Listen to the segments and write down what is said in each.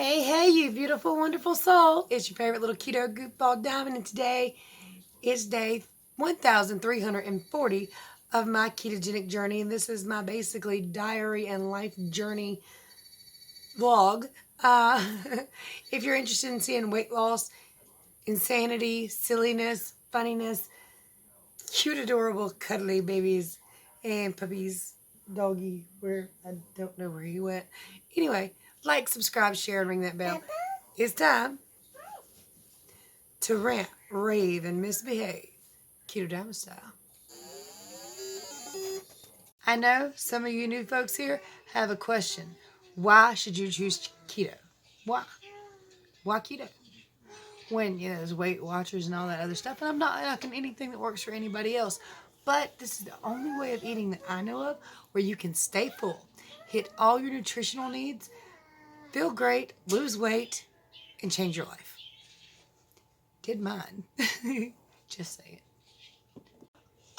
Hey, hey, you beautiful, wonderful soul. It's your favorite little keto goofball Diamond, and today is day 1340 of my ketogenic journey, and this is my basically diary and life journey vlog. Uh, if you're interested in seeing weight loss, insanity, silliness, funniness, cute, adorable, cuddly babies and puppies, doggy, where I don't know where he went. Anyway, like, subscribe, share, and ring that bell. It's time to rant, rave, and misbehave, Keto Diamond style. I know some of you new folks here have a question. Why should you choose keto? Why? Why keto? When, there's Weight Watchers and all that other stuff, and I'm not knocking anything that works for anybody else, but this is the only way of eating that I know of where you can stay full, hit all your nutritional needs, feel great, lose weight, and change your life. Did mine. Just saying.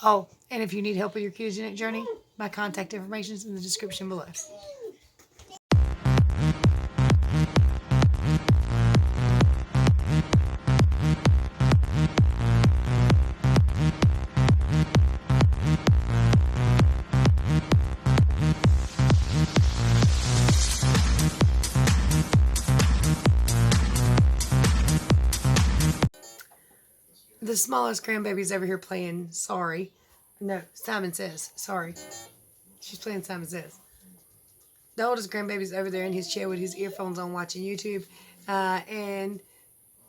Oh, and if you need help with your ketogenic journey, my contact information is in the description below. The smallest grandbaby's over here playing Sorry. No, Simon Says. Sorry. She's playing Simon Says. The oldest grandbaby's over there in his chair with his earphones on watching YouTube. And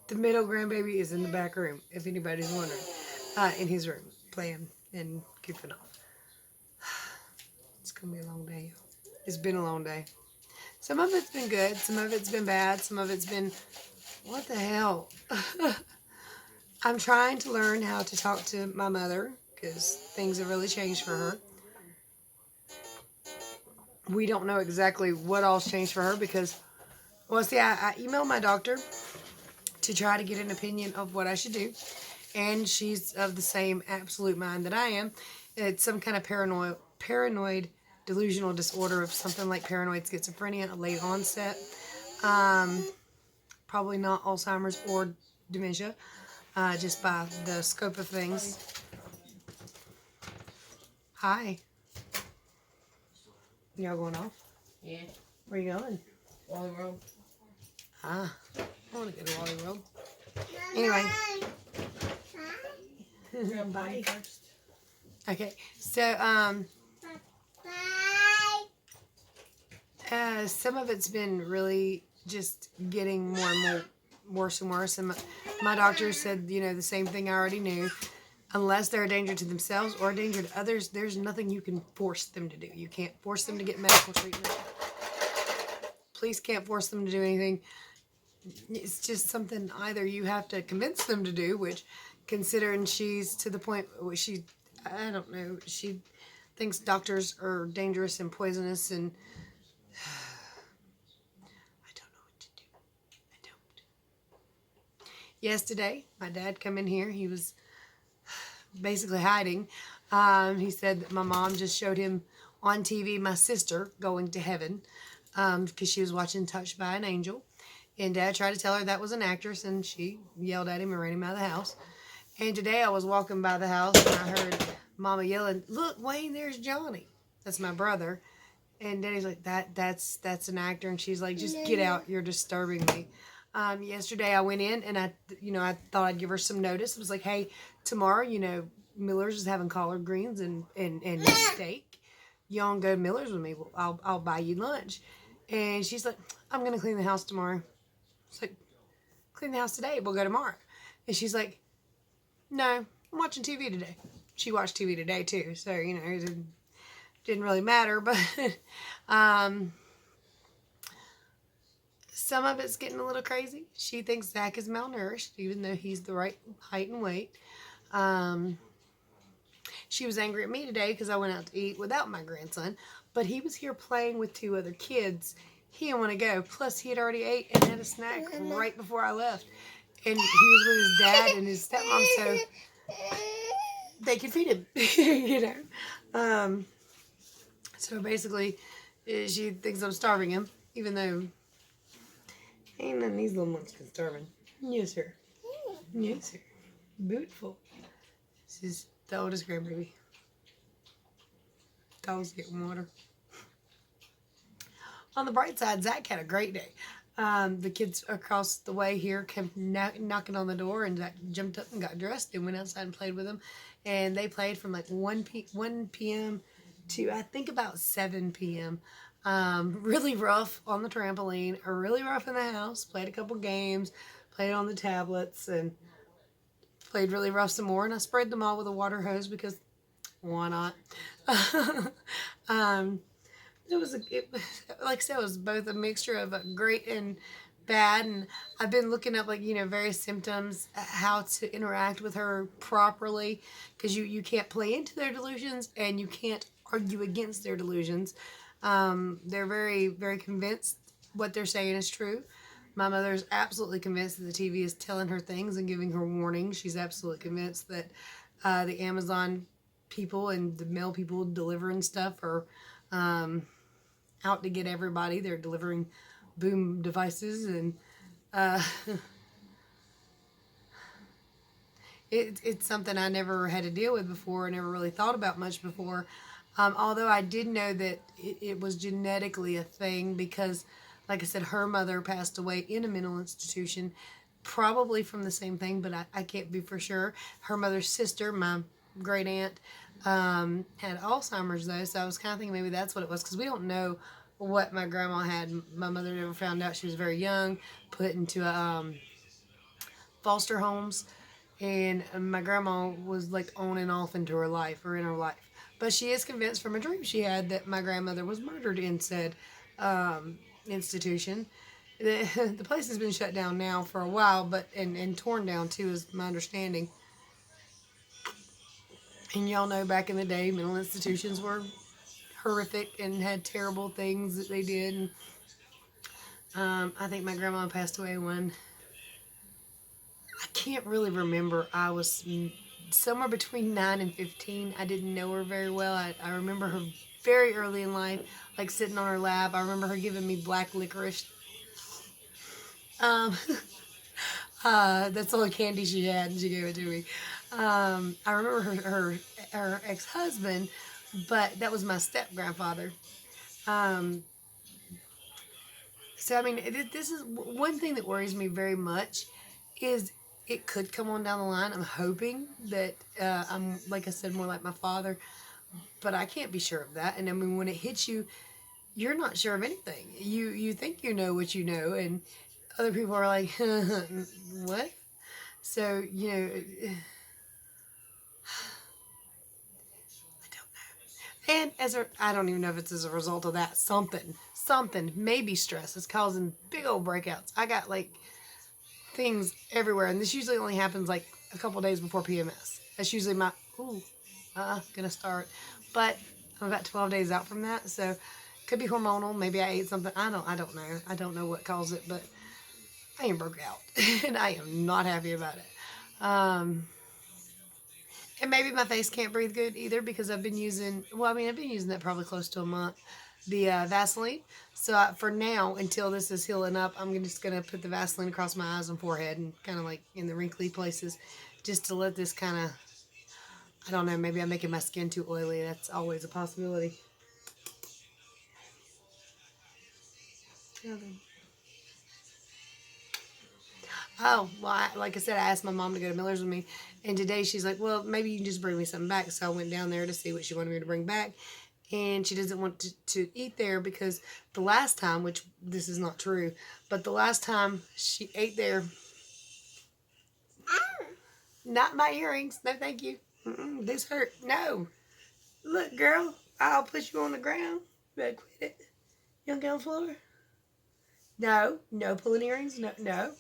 the middle grandbaby is in the back room, if anybody's wondering. In his room, playing and goofing off. It's going to be a long day, y'all. It's been a long day. Some of it's been good. Some of it's been bad. Some of it's been, what the hell? I'm trying to learn how to talk to my mother because things have really changed for her. We don't know exactly what all's changed for her because, well, see, I emailed my doctor to try to get an opinion of what I should do, and she's of the same absolute mind that I am. It's some kind of paranoid delusional disorder of something like paranoid schizophrenia, a late onset, probably not Alzheimer's or dementia. Just by the scope of things. Hi. Y'all going off? Yeah. Where you going? Wally World. I want to go to Wally World. Anyway. Bye. Okay. So, some of it's been really just getting more and more worse and worse, and my doctor said, the same thing I already knew. Unless they're a danger to themselves or a danger to others, there's nothing you can force them to do. You can't force them to get medical treatment. Police can't force them to do anything. It's just something either you have to convince them to do, which, considering she's to the point where I don't know, she thinks doctors are dangerous and poisonous, and yesterday, my dad come in here. He was basically hiding. He said that my mom just showed him on TV my sister going to heaven because she was watching Touched by an Angel. And Dad tried to tell her that was an actress, and she yelled at him and ran him out of the house. And today I was walking by the house, and I heard Mama yelling, "Look, Wayne, there's Johnny." That's my brother. And Daddy's like, that's an actor. And she's like, "Just get out. You're disturbing me." Yesterday I went in and I thought I'd give her some notice. It was like, "Hey, tomorrow, Miller's is having collard greens and steak. You want to go to Miller's with me? Well, I'll buy you lunch." And she's like, "I'm going to clean the house tomorrow." It's like, "Clean the house today. We'll go tomorrow." And she's like, "No, I'm watching TV today." She watched TV today too. So, it didn't really matter, but, some of it's getting a little crazy. She thinks Zach is malnourished, even though he's the right height and weight. She was angry at me today because I went out to eat without my grandson, but he was here playing with two other kids. He didn't want to go. Plus, he had already ate and had a snack right before I left. And he was with his dad and his stepmom, so they could feed him, So basically, she thinks I'm starving him, even though Ain't none of these little monsters starving. Yes, sir. Yes, sir. Beautiful. This is the oldest grandbaby. Dog's getting water. On the bright side, Zach had a great day. The kids across the way here came knocking on the door, and Zach jumped up and got dressed and went outside and played with them. And they played from like 1 p.m. to I think about 7 p.m. Really rough on the trampoline, or really rough in the house. Played a couple games, played on the tablets, and played really rough some more. And I sprayed them all with a water hose because why not? It was like I said, it was both a mixture of great and bad, and I've been looking up various symptoms, how to interact with her properly, because you can't play into their delusions and you can't argue against their delusions. They're very, very convinced what they're saying is true. My mother's absolutely convinced that the TV is telling her things and giving her warnings. She's absolutely convinced that the Amazon people and the mail people delivering stuff are out to get everybody. They're delivering boom devices, and it's something I never had to deal with before. I never really thought about much before. Although I did know that it was genetically a thing because, like I said, her mother passed away in a mental institution, probably from the same thing, but I can't be for sure. Her mother's sister, my great aunt, had Alzheimer's though, so I was kind of thinking maybe that's what it was, because we don't know what my grandma had. My mother never found out. She was very young, put into foster homes, and my grandma was like on and off into her life, or in her life. But she is convinced from a dream she had that my grandmother was murdered in said institution. The place has been shut down now for a while, but and torn down too, is my understanding. And y'all know back in the day, mental institutions were horrific and had terrible things that they did. And I think my grandma passed away when, I can't really remember. I was somewhere between 9 and 15. I didn't know her very well. I remember her very early in life, like sitting on her lap. I remember her giving me black licorice. That's the only candy she had, and she gave it to me. I remember her ex-husband, but that was my step-grandfather. So, I mean, this is one thing that worries me very much, is it could come on down the line. I'm hoping that I'm, like I said, more like my father, but I can't be sure of that. And I mean, when it hits you, you're not sure of anything. You think you know what you know, and other people are like, what? So, and I don't even know if it's as a result of that. Something, maybe stress is causing big old breakouts. I got like things everywhere, and this usually only happens like a couple days before PMS. That's usually my, gonna start. But I'm about 12 days out from that, so could be hormonal. Maybe I ate something. I don't know. I don't know what caused it, but I am broke out, and I am not happy about it. And maybe my face can't breathe good either, because I've been using that probably close to a month, the Vaseline. So for now, until this is healing up, I'm just going to put the Vaseline across my eyes and forehead and kind of like in the wrinkly places, just to let this kind of, I don't know, maybe I'm making my skin too oily. That's always a possibility. Oh, well, like I said, I asked my mom to go to Miller's with me, and today she's like, well, maybe you can just bring me something back. So I went down there to see what she wanted me to bring back, and she doesn't want to eat there, because the last time, which this is not true, but the last time she ate there, not my earrings, no thank you, this hurt, no, look girl, I'll put you on the ground, better quit it, you don't get on the floor, no pulling earrings, no,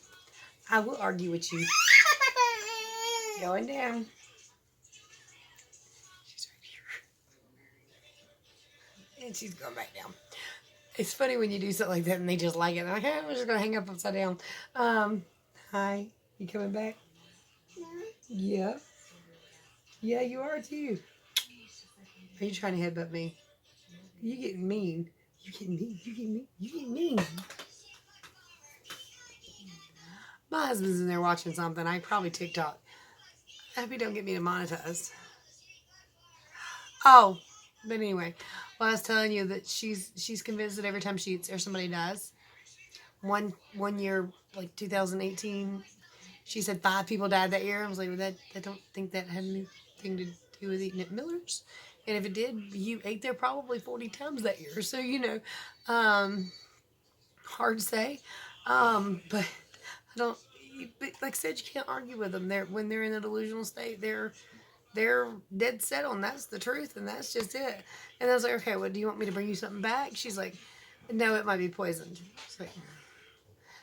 I will argue with you. Going down. She's right here. And she's going back down. It's funny when you do something like that and they just like it. They're like, hey, I'm just going to hang up upside down. Hi. You coming back? Yeah. Yeah, you are too. Are you trying to headbutt me? You getting mean. You getting mean. You getting mean. You getting mean. My husband's in there watching something. I probably TikTok. I hope you don't get me demonetized. Oh, but anyway, well, I was telling you that she's convinced that every time she eats there, somebody dies. One year, like 2018, she said 5 people died that year. I was like, well, that I don't think that had anything to do with eating at Miller's. And if it did, you ate there probably 40 times that year. So, hard to say. But I don't, but like I said, you can't argue with them. When they're in a delusional state, they're dead set on that's the truth and that's just it. And I was like, okay, well, do you want me to bring you something back? She's like, no, it might be poisoned.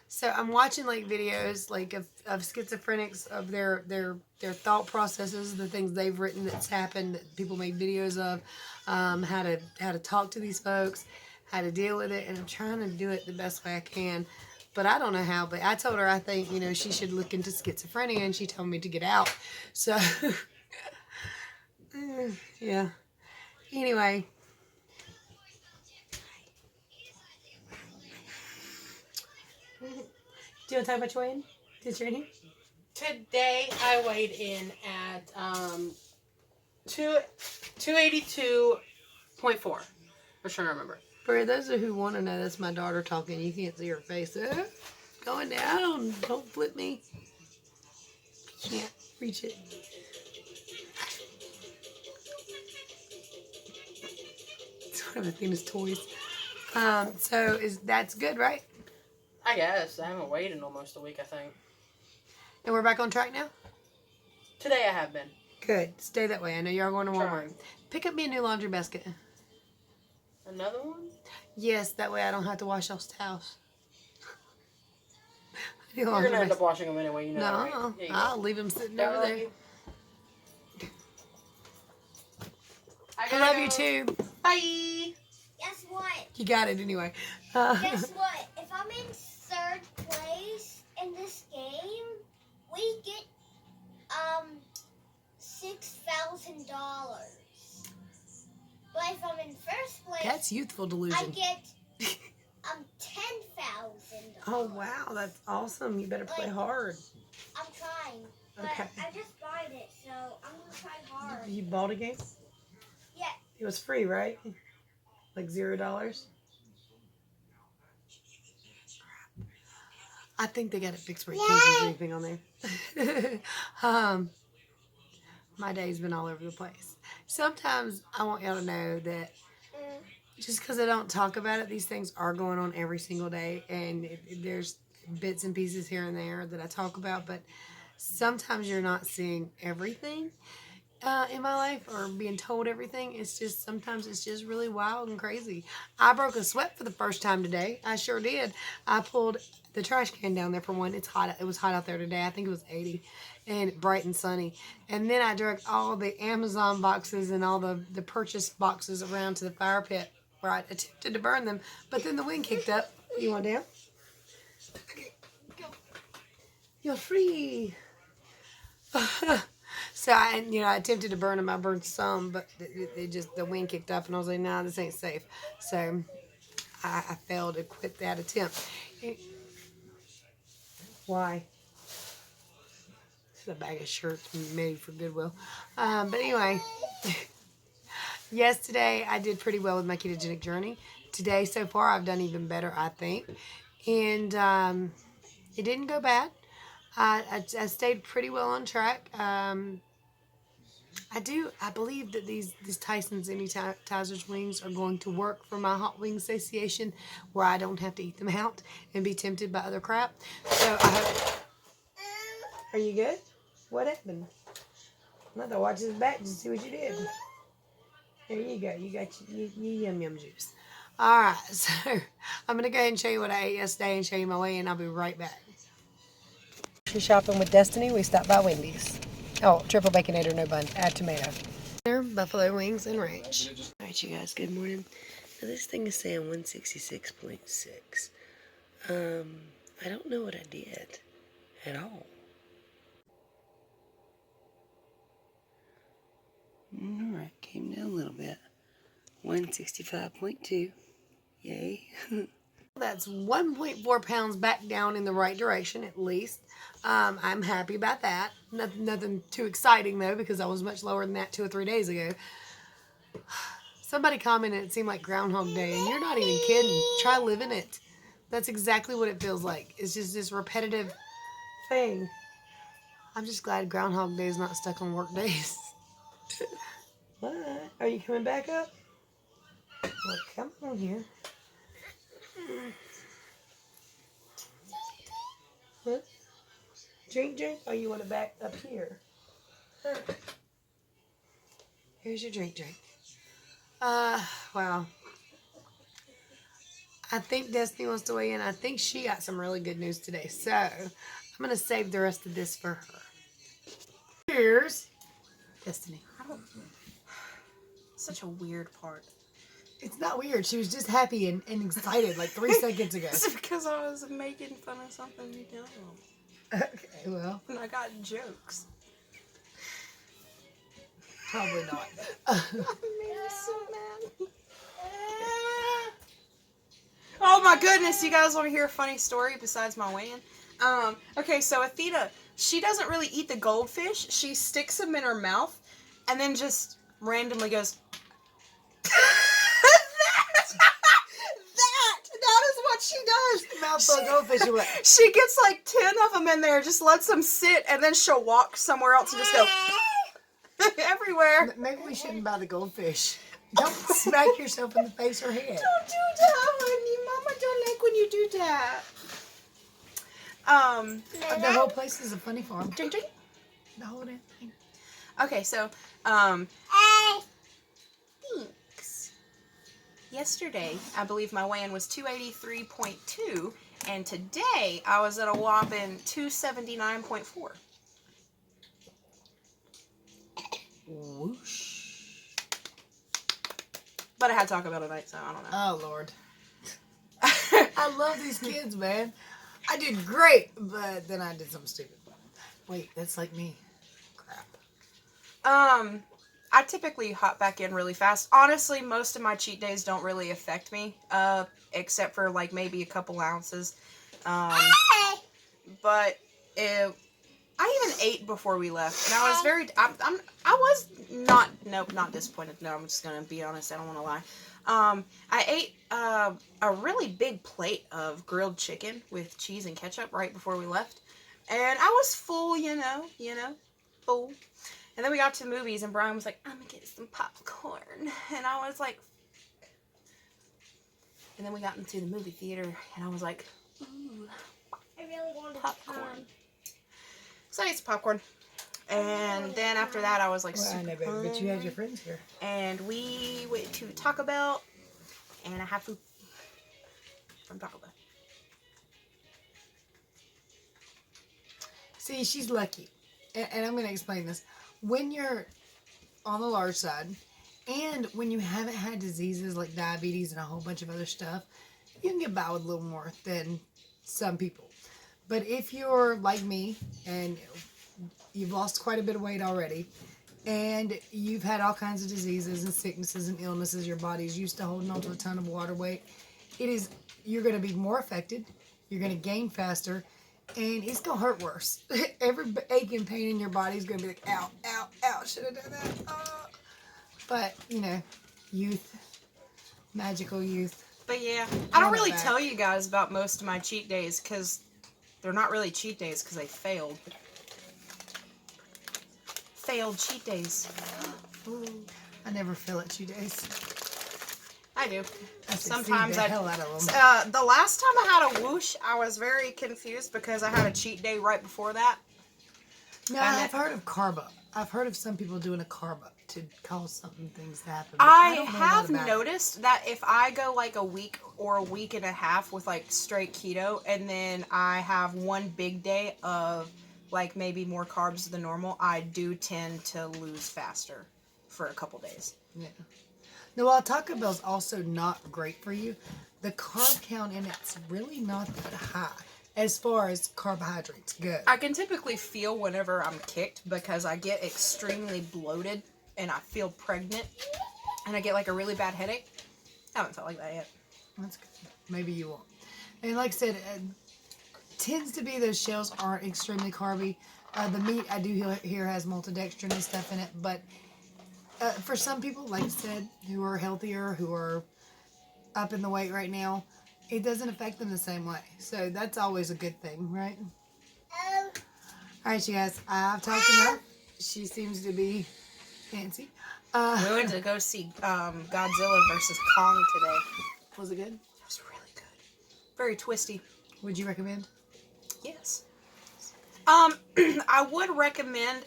So I'm watching like videos like of schizophrenics, of their thought processes, the things they've written that's happened that people make videos of, how to talk to these folks, how to deal with it, and I'm trying to do it the best way I can. But I don't know how. But I told her I think she should look into schizophrenia, and she told me to get out. So yeah. Anyway. Do you want to talk about your weighing? Did you in here? Today I weighed in at 282.4. I'm trying to remember. For those who want to know, that's my daughter talking. You can't see her face. Going down. Don't flip me. Can't reach it. It's one of Athena's toys. So that's good, right? I guess. I haven't weighed in almost a week, I think. And we're back on track now? Today I have been. Good. Stay that way. I know you are going to Walmart. Pick up me a new laundry basket. Another one? Yes, that way I don't have to wash those towels. You're going to end up washing them anyway, you know. No, right? I'll leave them sitting over there. I love you too. Bye. Guess what? You got it anyway. Guess what? If I'm in 3rd place in this game, we get $6,000. But if I'm in 1st place, that's youthful delusion. I get $10,000. Oh wow, that's awesome. You better play hard. I'm trying. But Okay. I just bought it, so I'm gonna try hard. You bought a game? Yeah. It was free, right? Like $0. I think they got it fixed where you can't use anything on there. My day's been all over the place. Sometimes I want y'all to know that just because I don't talk about it, these things are going on every single day, and there's bits and pieces here and there that I talk about, but sometimes you're not seeing everything in my life or being told everything. It's just sometimes it's just really wild and crazy. I broke a sweat for the first time today. I sure did. I pulled the trash can down there for one. It's hot. It was hot out there today. I think it was 80 and bright and sunny. And then I dragged all the Amazon boxes and all the purchase boxes around to the fire pit where I attempted to burn them, but then the wind kicked up. You want down? Okay, go. You're free. So I attempted to burn them. I burned some, but the wind kicked up, and I was like, nah, this ain't safe. So I failed to quit that attempt. Why? This is a bag of shirts made for Goodwill. But anyway, yesterday I did pretty well with my ketogenic journey. Today, so far, I've done even better, I think. And it didn't go bad. I stayed pretty well on track. I believe that these Tyson's Anytizers wings are going to work for my hot wing satiation, where I don't have to eat them out and be tempted by other crap. So I hope. Are you good? What happened? I'm not to watch his back to see what you did. There you go. You got your yum yum juice. All right, so I'm gonna go ahead and show you what I ate yesterday and show you my weigh, and I'll be right back. She's shopping with Destiny. We stopped by Wendys. Oh, triple baconator, no bun. Add tomato. Buffalo wings and ranch. All right, you guys, good morning. Now, this thing is saying 166.6. I don't know what I did at all. All right, came down a little bit. 165.2. Yay. That's 1.4 pounds back down in the right direction at least. I'm happy about that. Nothing too exciting though, because I was much lower than that 2 or 3 days ago. Somebody commented it seemed like Groundhog Day, and you're not even kidding. Try living it. That's exactly what it feels like. It's just this repetitive thing. I'm just glad Groundhog Day is not stuck on work days. What? Are you coming back up? Well, come on here. What? Drink? Oh, you want it back up here? Here's your drink. Wow. I think Destiny wants to weigh in. I think she got some really good news today. So, I'm going to save the rest of this for her. Cheers. Destiny. Such a weird part. It's not weird. She was just happy and excited like 3 seconds ago. It's because I was making fun of something you know. Okay, well. And I got jokes. Probably not. That made me so mad. Oh my goodness, you guys want to hear a funny story besides my weigh-in? Okay, so Athena, she doesn't really eat the goldfish. She sticks them in her mouth and then just randomly goes, that is what she does. Mouthful of goldfish away. She gets like 10 of them in there, just lets them sit, and then she'll walk somewhere else and just go everywhere. Maybe we shouldn't buy the goldfish. Don't smack yourself in the face or head. Don't do that, honey. Mama don't like when you do that. The whole place is a funny farm. Drink. The whole damn thing. Okay, so, thanks. Yesterday, I believe my weigh-in was 283.2, and today I was at a whopping 279.4. Whoosh. But I had Taco Bell tonight, so I don't know. Oh, Lord. I love these kids, man. I did great, but then I did something stupid. Wait, that's like me. Crap. I typically hop back in really fast. Honestly, most of my cheat days don't really affect me, except for like maybe a couple ounces. But I even ate before we left, and I was not disappointed. No, I'm just gonna be honest. I don't want to lie. I ate a really big plate of grilled chicken with cheese and ketchup right before we left, and I was full, you know, full. And then we got to the movies, and Brian was like, "I'm gonna get some popcorn," and I was like, and then we got into the movie theater, and I was like, "Ooh, I really wanted popcorn." So I ate some popcorn. And then after that, I was like, Well, I know, baby, but you had your friends here. And we went to Taco Bell, and I had food from Taco Bell. See, she's lucky. And I'm going to explain this. When you're on the large side, and when you haven't had diseases like diabetes and a whole bunch of other stuff, you can get by with a little more than some people. But if you're like me, and you've lost quite a bit of weight already, and you've had all kinds of diseases and sicknesses and illnesses, your body's used to holding on to a ton of water weight, you're going to be more affected, you're going to gain faster, and it's going to hurt worse. Every ache and pain in your body is going to be like, ow, ow, ow, should I do that? But, youth, magical youth. But yeah, I don't really tell you guys about most of my cheat days, because they're not really cheat days, because they failed. Failed cheat days. Ooh, I never feel at 2 days. I do. Sometimes the hell out of them. The last time I had a whoosh, I was very confused because I had a cheat day right before that. No, I've heard of carb up. I've heard of some people doing a carb up to cause things to happen. I have noticed that if I go like a week or a week and a half with like straight keto, and then I have one big day of like maybe more carbs than normal, I do tend to lose faster for a couple days. Yeah. No, while Taco Bell's also not great for you, the carb count in it's really not that high as far as carbohydrates go. I can typically feel whenever I'm kicked because I get extremely bloated and I feel pregnant and I get like a really bad headache. I haven't felt like that yet. That's good. Maybe you won't. And like I said, tends to be those shells aren't extremely carby. The meat I do hear has maltodextrin and stuff in it, but for some people, like I said, who are healthier, who are up in the weight right now, it doesn't affect them the same way. So that's always a good thing, right? All right, you guys, I've talked enough. She seems to be fancy. We went to go see Godzilla versus Kong today. Was it good? It was really good. Very twisty. Would you recommend? Yes. I would recommend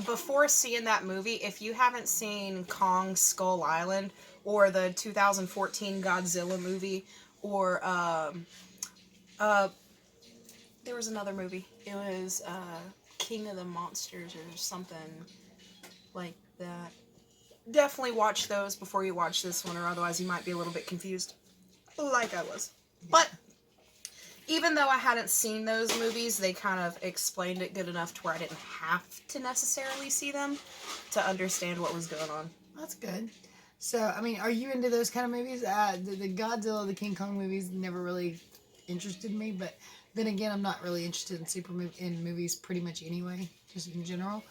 before seeing that movie, if you haven't seen Kong Skull Island or the 2014 Godzilla movie or there was another movie. It was King of the Monsters or something like that. Definitely watch those before you watch this one, or otherwise you might be a little bit confused, like I was. But even though I hadn't seen those movies, they kind of explained it good enough to where I didn't have to necessarily see them to understand what was going on. That's good. So, I mean, are you into those kind of movies? The Godzilla, the King Kong movies never really interested me, but then again, I'm not really interested in movies pretty much anyway, just in general,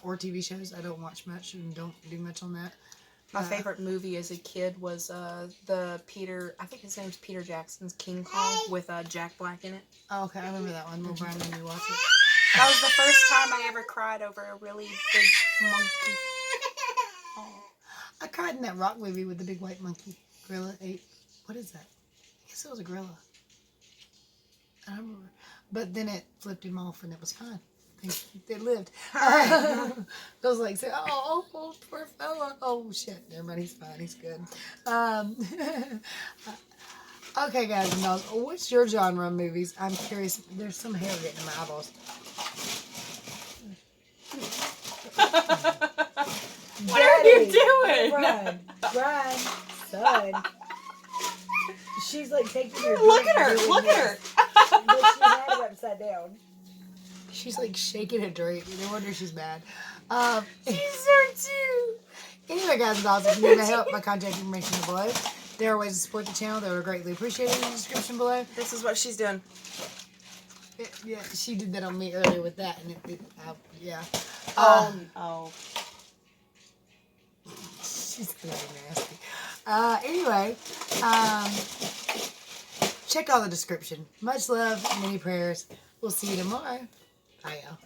or TV shows. I don't watch much and don't do much on that. My favorite movie as a kid was I think his name was Peter Jackson's King Kong with Jack Black in it. Oh, okay, I remember that one. Little Brian made me watch it. That was the first time I ever cried over a really big monkey. Oh. I cried in that rock movie with the big white monkey. Gorilla ate. What is that? I guess it was a gorilla. I don't remember. But then it flipped him off and it was fine. They lived. I was like, oh, poor fella. Oh, shit. Never mind. He's fine. He's good. Okay, guys and dolls. What's your genre of movies? I'm curious. There's some hair getting in my eyeballs. What are you doing? Run, son. She's like taking her. Look at her. Look at her. But she had it upside down. She's like shaking a drink. No wonder she's mad. She's so cute. Anyway, guys and dolls, if you need my help, my contact information is below. There are ways to support the channel that are greatly appreciated in the description below. This is what she's doing. Yeah, she did that on me earlier with that, and yeah. Oh. She's gonna be nasty. Anyway, check out the description. Much love, many prayers. We'll see you tomorrow. Bye, y'all.